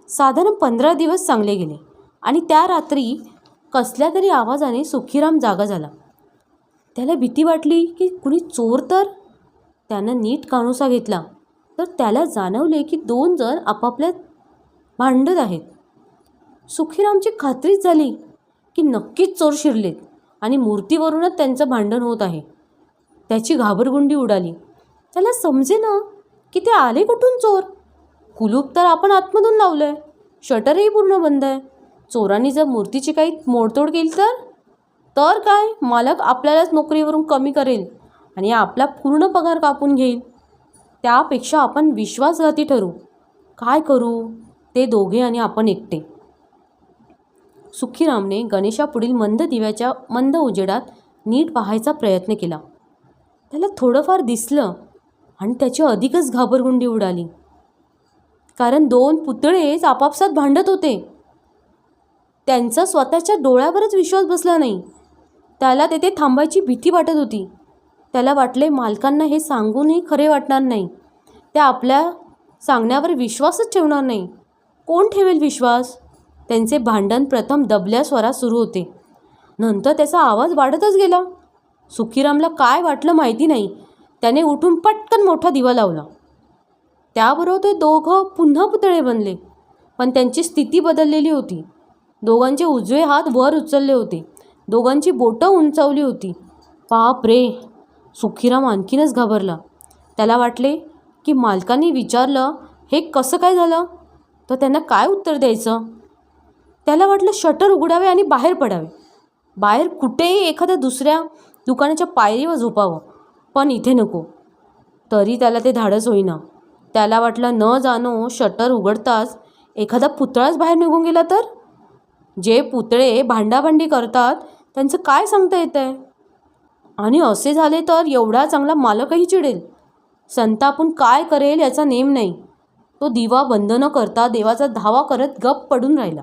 साधारण 15 दिवस चांगले गेले आणि त्या रात्री कसल्या तरी आवाजाने सुखीराम जागा झाला. त्याला भीती वाटली की कुणी चोर तर. त्यानं नीट कानोसा घेतला तर त्याला जाणवले की 2 जण आपापल्यात भांडत आहेत. सुखीरामची खात्रीच झाली की नक्कीच चोर शिरलेत आणि मूर्तीवरूनच त्यांचं भांडण होत आहे. त्याची घाबरगुंडी उडाली. त्याला समजेना की ते आले कुठून चोर. कुलूप तर आपण आतमधून लावलं आहे, शटरही पूर्ण बंद आहे. चोरांनी जर मूर्तीची काही मोडतोड केली तर काय, मालक आपल्यालाच नोकरीवरून कमी करेल आणि आपला पूर्ण पगार कापून घेईल. त्यापेक्षा आपण विश्वासघाती ठरू. काय करू, ते दोघे आणि आपण एकटे. सुखीरामने गणेशापुढील मंद दिव्याच्या मंद उजेडात नीट पाहायचा प्रयत्न केला. त्याला थोडंफार दिसलं आणि त्याची अधिकच घाबरगुंडी उडाली. कारण 2 पुतळेच आपापसात भांडत होते. त्यांचा स्वतःच्या डोळ्यावरच विश्वास बसला नाही. त्याला तेथे थांबायची भीती वाटत होती. त्याला वाटले मालकांना हे सांगूनही खरे वाटणार नाही. ते आपल्या सांगण्यावर विश्वासच ठेवणार नाही. कोण ठेवेल विश्वास. त्यांचे भांडण प्रथम दबल्या स्वरात सुरू होते. नंतर त्याचा आवाज वाढतच गेला. सुखीरामला काय वाटलं माहिती नाही. त्याने उठून पटकन मोठा दिवा लावला. त्याबरोबर ते दोघं पुन्हा पुतळे बनले. पण त्यांची स्थिती बदललेली होती. दोघांचे उजवे हात वर उचलले होते. दोघांची बोटं उंचावली होती. बाप रे, सुखीराम आणखीनच घाबरला. त्याला वाटले की मालकांनी विचारलं हे कसं काय झालं तर त्यांना काय उत्तर द्यायचं. त्याला वाटलं शटर उघडावे आणि बाहेर पडावे. बाहेर कुठेही एखाद्या दुसऱ्या दुकानाच्या पायरीवर झोपावं, पण इथे नको. तरी त्याला ते धाडस होईना. त्याला वाटलं न जाणो शटर उघडताच एखादा पुतळाच बाहेर निघून गेला तर. जे पुतळे भांडाभांडी करतात त्यांचं काय सांगता येतं आहे. आणि असे झाले तर एवढा चांगला मालकही चिडेल. संतापून काय करेल याचा नेम नाही. तो दिवा बंद न करता देवाचा धावा करत गप्प पडून राहिला.